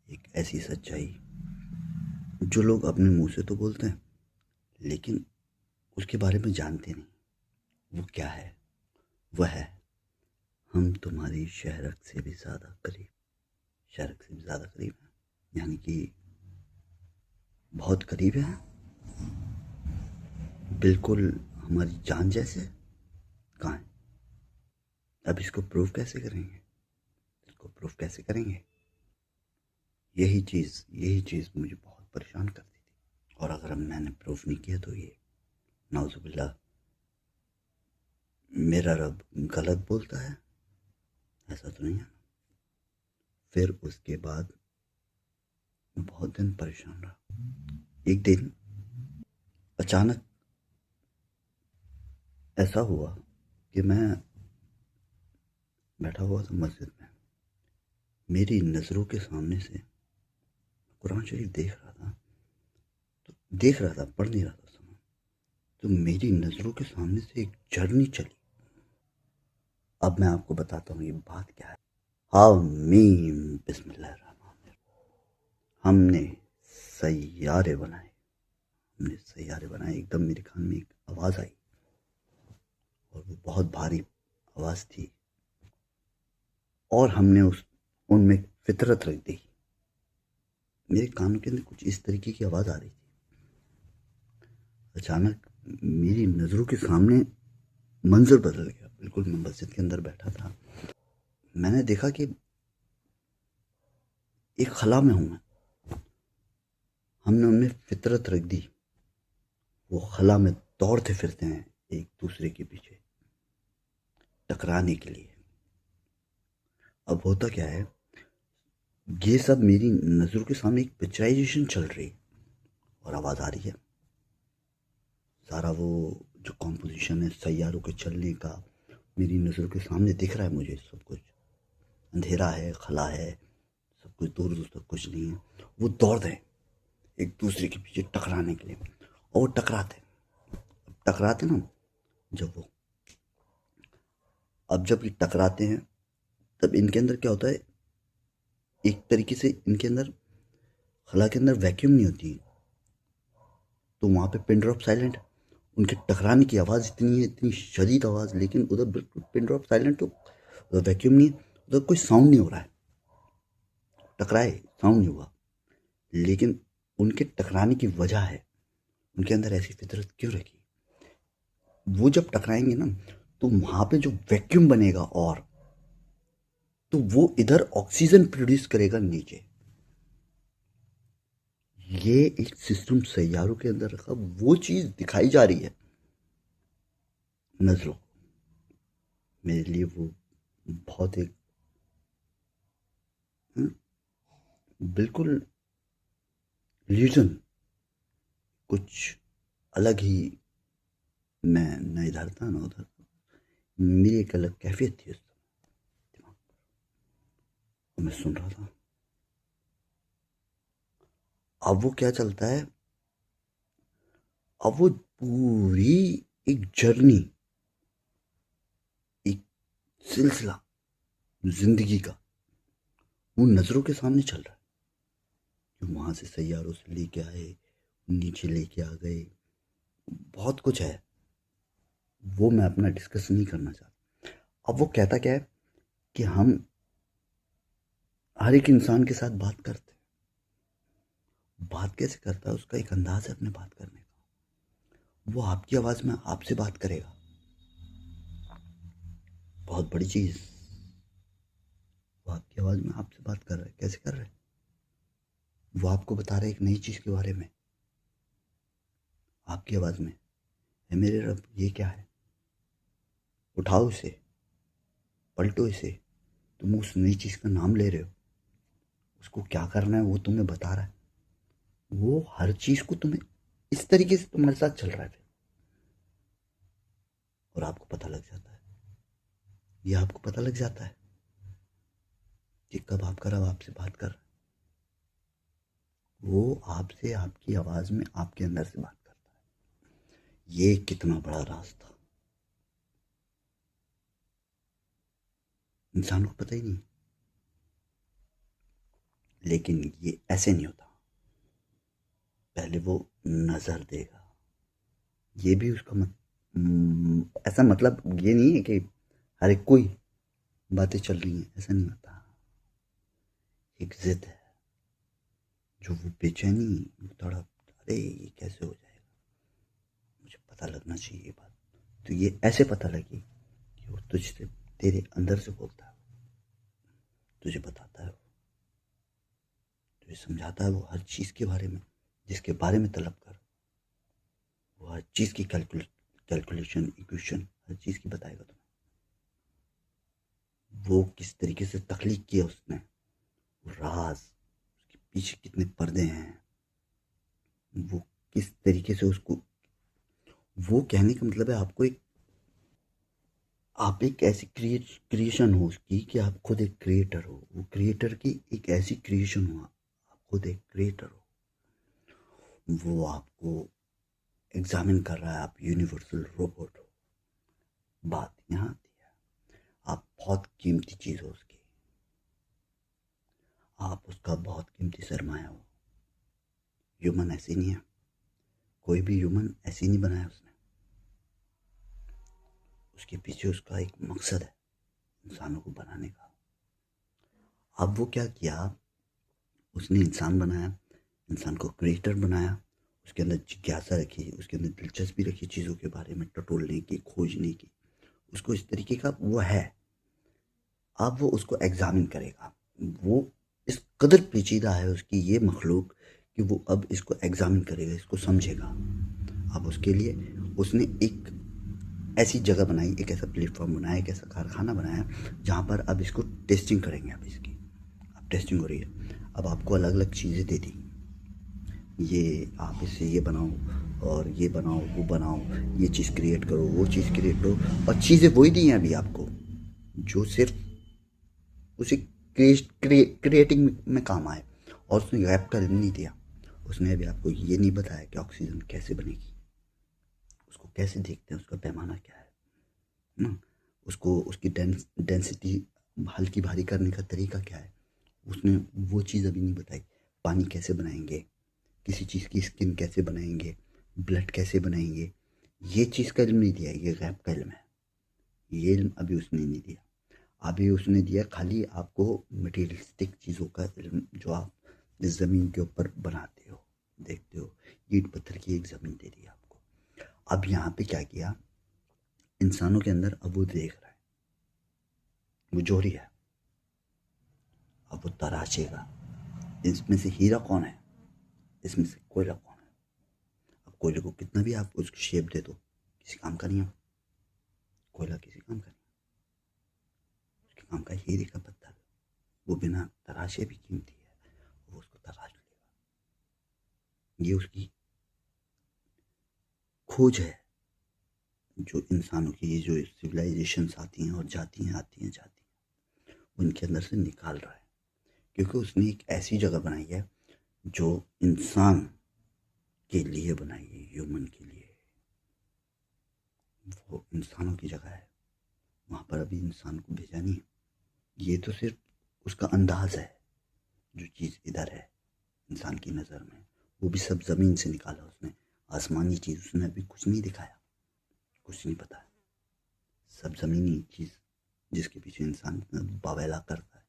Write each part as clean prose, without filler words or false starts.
एक ऐसी सच्चाई जो लोग अपने मुंह से तो बोलते हैं लेकिन उसके बारे में जानते नहीं। वो क्या है? वह है, हम तुम्हारी शहरक से भी ज़्यादा करीब। शहरक से भी ज़्यादा करीब है यानी कि बहुत करीब है, बिल्कुल हमारी जान जैसे। कहाँ है? अब इसको प्रूव कैसे करेंगे? इसको प्रूव कैसे करेंगे? यही चीज़ मुझे बहुत परेशान करती थी। और अगर मैंने प्रूफ नहीं किया तो ये नाउजुबिल्ला मेरा रब गलत बोलता है, ऐसा तो नहीं है। फिर उसके बाद मैं बहुत दिन परेशान रहा। एक दिन अचानक ऐसा हुआ कि मैं बैठा हुआ था मस्जिद में, मेरी नज़रों के सामने से कुरान शरीफ देख रहा था, पढ़ नहीं रहा था समय। तो मेरी नज़रों के सामने से एक जर्नी चली। अब मैं आपको बताता हूँ ये बात क्या है। हामीम बिस्मिल्लाहिर्रहमानिर्रहीम। हमने सैयारे बनाए, एकदम मेरे कान में एक आवाज़ आई और वो बहुत भारी आवाज़ थी और हमने उस उनमें फितरत रख दी। मेरे कानों के अंदर कुछ इस तरीके की आवाज़ आ रही थी। अचानक मेरी नज़रों के सामने मंजर बदल गया। बिल्कुल मैं मस्जिद के अंदर बैठा था, मैंने देखा कि एक खला में हूँ मैं। हमने उनमें फितरत रख दी। वो खला में दौड़ते फिरते हैं एक दूसरे के पीछे टकराने के लिए। अब होता क्या है, ये सब मेरी नज़रों के सामने एक पिक्चराइजेशन चल रही है और आवाज़ आ रही है। सारा वो जो कॉम्पोजिशन है सैयारों के चलने का मेरी नज़रों के सामने दिख रहा है मुझे। सब कुछ अंधेरा है, खला है, सब कुछ दूर दूर तक कुछ नहीं है। वो दौड़ रहे हैं एक दूसरे के पीछे टकराने के लिए और वो टकराते ना। जब वो अब जब ये टकराते हैं तब इनके अंदर क्या होता है, एक तरीके से इनके अंदर खला के अंदर वैक्यूम नहीं होती, तो वहाँ पे पिन ड्रॉप साइलेंट। उनके टकराने की आवाज़ इतनी है, इतनी शदीद आवाज़, लेकिन उधर बिल्कुल पिन ड्रॉप साइलेंट। तो उधर वैक्यूम नहीं है, उधर कोई साउंड नहीं हो रहा है। टकराए, साउंड नहीं हुआ, लेकिन उनके टकराने की वजह है उनके अंदर ऐसी फितरत क्यों रखी। वो जब टकराएंगे ना तो वहाँ पे जो वैक्यूम बनेगा और तो वो इधर ऑक्सीजन प्रोड्यूस करेगा नीचे। ये एक सिस्टम सैयारों के अंदर रखा, वो चीज़ दिखाई जा रही है नजरों। मेरे लिए वो बहुत एक हम्म, बिल्कुल रीजन कुछ अलग ही। मैं न इधर था न उधर था, मेरी एक अलग कैफियत थी उस दिमाग पर। मैं सुन रहा था। अब वो क्या चलता है, अब वो पूरी एक जर्नी, एक सिलसिला जिंदगी का वो नजरों के सामने चल रहा है। जो वहां से सैयारों से लेके आए, नीचे लेके आ गए, बहुत कुछ है। वो मैं अपना डिस्कस नहीं करना चाहता। अब वो कहता क्या है कि हम हर एक इंसान के साथ बात करते हैं। बात कैसे करता है, उसका एक अंदाज है अपने बात करने का। वो आपकी आवाज़ में आपसे बात करेगा। बहुत बड़ी चीज़। वो आपकी आवाज़ में आपसे बात कर रहा है। कैसे कर रहा है? वो आपको बता रहा है एक नई चीज़ के बारे में आपकी आवाज़ में। है मेरे रब, ये क्या है? उठाओ इसे, पलटो इसे। तुम उस नई चीज़ का नाम ले रहे हो, उसको क्या करना है वो तुम्हें बता रहा है। वो हर चीज़ को तुम्हें इस तरीके से तुम्हारे साथ चल रहा है फिर। और आपको पता लग जाता है, ये आपको पता लग जाता है कि कब आपका रब आपसे बात कर रहा है। वो आपसे आपकी आवाज़ में आपके अंदर से बात करता है। ये कितना बड़ा रास्ता इंसान को पता ही नहीं। लेकिन ये ऐसे नहीं होता। पहले वो नज़र देगा। ये भी उसका ऐसा मतलब ये नहीं है कि हर एक कोई बातें चल रही हैं, ऐसा नहीं होता। एक जिद है जो वो बेचैनी, वो तड़प, अरे ये कैसे हो जाएगा, मुझे पता लगना चाहिए ये बात। तो ये ऐसे पता लगी कि वो तुझसे, तेरे अंदर से बोलता है, तुझे बताता है, तुझे समझाता है वो हर चीज़ के बारे में, जिसके बारे में तलब कर, वो हर चीज़ की कैलकुलेशन, इक्वेशन, हर चीज़ की बताएगा तुम्हें। वो किस तरीके से तख्लीक किया उसने, वो राज, उसके पीछे कितने पर्दे हैं, वो किस तरीके से उसको, वो कहने का मतलब है आपको एक, आप एक ऐसी क्रिएशन हो उसकी कि आप खुद एक क्रिएटर हो। वो क्रिएटर की एक ऐसी क्रिएशन हो, आप खुद एक क्रिएटर हो। वो आपको एग्जामिन कर रहा है, आप यूनिवर्सल रोबोट हो। बात यहाँ आती है, आप बहुत कीमती चीज़ हो उसकी, आप उसका बहुत कीमती सरमाया हो। ह्यूमन ऐसे नहीं है, कोई भी ह्यूमन ऐसे नहीं बनाया उसने। उसके पीछे उसका एक मकसद है इंसानों को बनाने का। अब वो क्या किया, उसने इंसान बनाया, इंसान को क्रिएटर बनाया, उसके अंदर जिज्ञासा रखी, उसके अंदर दिलचस्पी रखी चीज़ों के बारे में टटोलने की, खोजने की, उसको इस तरीके का वो है। अब वो उसको एग्जामिन करेगा। वो इस कदर पेचीदा है उसकी ये मखलूक कि वो अब इसको एग्जामिन करेगा, इसको समझेगा। अब उसके लिए उसने एक ऐसी जगह बनाई, एक ऐसा प्लेटफॉर्म बनाया, एक ऐसा कारखाना बनाया जहाँ पर अब इसको टेस्टिंग करेंगे। अब इसकी अब टेस्टिंग हो रही है। अब आपको अलग अलग चीज़ें दे दी, ये आप इससे ये बनाओ और ये बनाओ, वो बनाओ, ये चीज़ क्रिएट करो, वो चीज़ क्रिएट करो, और चीज़ें वही दी हैं अभी आपको जो सिर्फ उसी क्रिएटिंग में काम आए। और उसने गैप कर नहीं दिया। उसने अभी आपको ये नहीं बताया कि ऑक्सीजन कैसे बनेगी, उसको कैसे देखते हैं, उसका पैमाना क्या है ना, उसको उसकी डेंसिटी हल्की भारी करने का तरीका क्या है, उसने वो चीज़ अभी नहीं बताई। पानी कैसे बनाएंगे, किसी चीज़ की स्किन कैसे बनाएंगे, ब्लड कैसे बनाएंगे, ये चीज़ का इल्म नहीं दिया, ये गैब का इल्म है। ये इल्म अभी उसने नहीं दिया। अभी उसने दिया खाली आपको मटेरियलिस्टिक चीज़ों का इल्म, जो आप इस ज़मीन के ऊपर बनाते हो, देखते हो। ईंट पत्थर की एक ज़मीन दे दी आपको। अब यहाँ पे क्या किया इंसानों के अंदर, अब वो देख रहा है, वो जोहरी है, अब वो तराशेगा, इसमें से हीरा कौन है, इसमें से कोयला कौन है। अब कोयले को कितना भी आप उसकी शेप दे दो, किसी काम का नहीं हो। कोयला किसी काम का नहीं, उसके काम का हीरे का पत्थर, वो बिना तराशे भी कीमती है, वो उसको तराश लेगा। ये उसकी खोज है, जो इंसानों की ये जो सिविलाइजेशंस आती हैं और जाती हैं, आती हैं जाती हैं, उनके अंदर से निकाल रहा है। क्योंकि उसने एक ऐसी जगह बनाई है जो इंसान के लिए बनाई है, ह्यूमन के लिए। वो इंसानों की जगह है, वहाँ पर अभी इंसान को भेजा नहीं है। ये तो सिर्फ उसका अंदाज है, जो चीज़ इधर है इंसान की नज़र में, वो भी सब ज़मीन से निकाला उसने। आसमानी चीज़ उसने अभी कुछ नहीं दिखाया, कुछ नहीं पता है। सब ज़मीनी चीज़ जिसके पीछे इंसान बावैला करता है।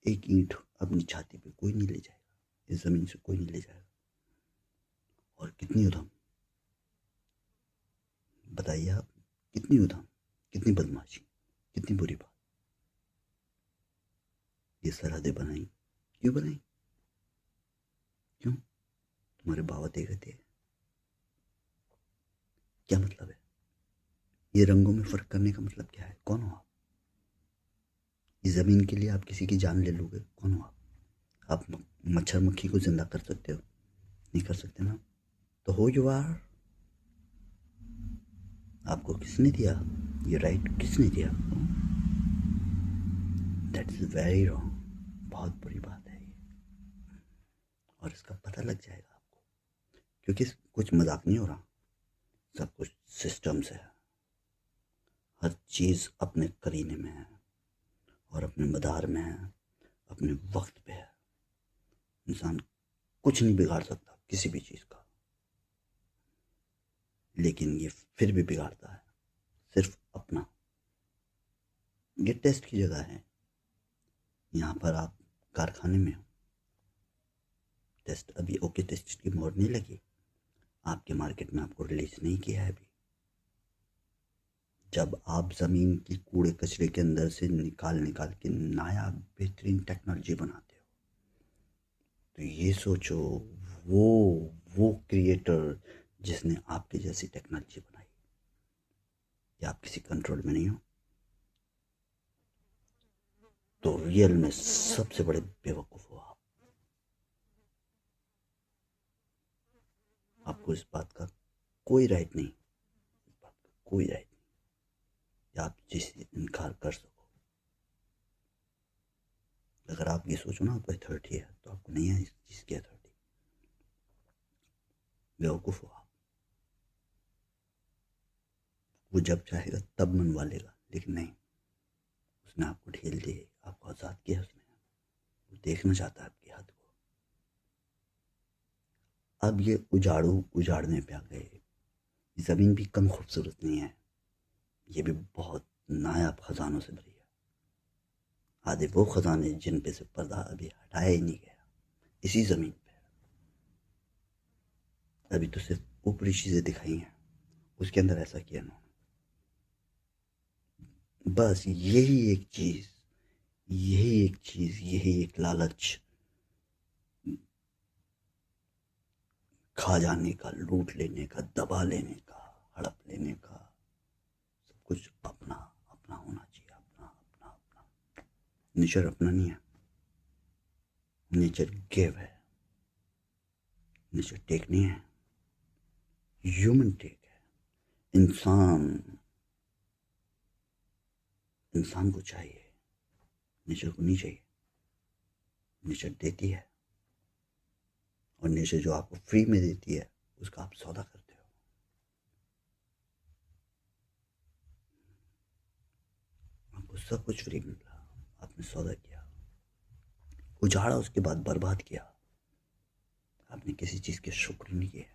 एक ईंट अपनी छाती पे कोई नहीं ले जाएगा, इस ज़मीन से कोई नहीं ले जाएगा। और कितनी उधम, बताइए आप, कितनी उधम, कितनी बदमाशी, कितनी बुरी बात। ये सरहदें बनाई, क्यों बनाई, क्यों, तुम्हारे बाबा दे गए थे, क्या मतलब है। ये रंगों में फ़र्क करने का मतलब क्या है, कौन हो आप। इस ज़मीन के लिए आप किसी की जान ले लोगे, कौन हो आप मच्छर मक्खी को जिंदा कर सकते हो, नहीं कर सकते ना। तो हो यू आर, आपको किसने दिया ये राइट, किसने दिया आपको। दैट इज़ वेरी रॉन्ग, बहुत बुरी बात है ये। और इसका पता लग जाएगा आपको, क्योंकि कुछ मजाक नहीं हो रहा, सब कुछ सिस्टम से है। हर चीज़ अपने करीने में है और अपने मदार में है, अपने वक्त पे है। इंसान कुछ नहीं बिगाड़ सकता किसी भी चीज़ का, लेकिन ये फिर भी बिगाड़ता है सिर्फ अपना। ये टेस्ट की जगह है। यहाँ पर आप कारखाने में हो, टेस्ट अभी ओके टेस्ट की मोहर नहीं लगी, आपके मार्केट में आपको रिलीज नहीं किया है अभी। जब आप ज़मीन की कूड़े कचरे के अंदर से निकाल निकाल के नया बेहतरीन टेक्नोलॉजी बनाते हो, तो ये सोचो वो क्रिएटर जिसने आपकी जैसी टेक्नोलॉजी बनाई, या आप किसी कंट्रोल में नहीं हो, तो रियल में सबसे बड़े बेवकूफ हो आप। आपको इस बात का कोई राइट नहीं, इस बात का कोई राइट नहीं कि आप जिससे इनकार कर सको। अगर आप ये सोचो ना आपको अथॉरिटी है, तो आपको नहीं है इस चीज़ की अथॉरिटी। बेवकूफ़ हो आप। वो जब चाहेगा तब मनवा लेगा, लेकिन नहीं, उसने आपको ढील दी, आपको आज़ाद किया उसने। वो देखना चाहता है आपकी हद को। अब ये उजाड़ने पे आ गए। ज़मीन भी कम खूबसूरत नहीं है, ये भी बहुत नायाब खजानों से भरी है। आधे वो खजाने जिन पे से पर्दा अभी हटाया ही नहीं गया इसी ज़मीन पे। अभी तो सिर्फ ऊपरी चीज़ें दिखाई हैं, उसके अंदर ऐसा किया ना, बस यही एक लालच, खा जाने का, लूट लेने का, दबा लेने का, हड़प लेने का। सब कुछ अपना अपना होना चाहिए, अपना अपना अपना। नेचर अपना नहीं है, नेचर गिव है, नेचर टेक नहीं है, ह्यूमन टेक है। इंसान को चाहिए, नेचर को नहीं चाहिए। नेचर देती है, और नेचर जो आपको फ्री में देती है उसका आप सौदा करते हो। आपको सब कुछ फ्री मिल रहा, आपने सौदा किया, उजाड़ा, उसके बाद बर्बाद किया। आपने किसी चीज़ के शुक्र नहीं किए,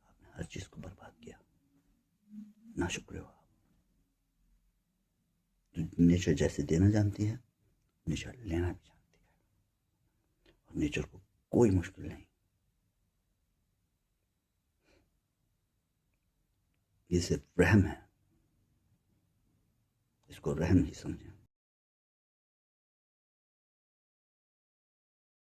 आपने हर चीज़ को बर्बाद किया। ना शुक्र हो आप। तो नेचर जैसे देना जानती है, नेचर लेना भी जानती है, और नेचर को कोई मुश्किल नहीं। ये सिर्फ रहम है, इसको रहम ही समझें।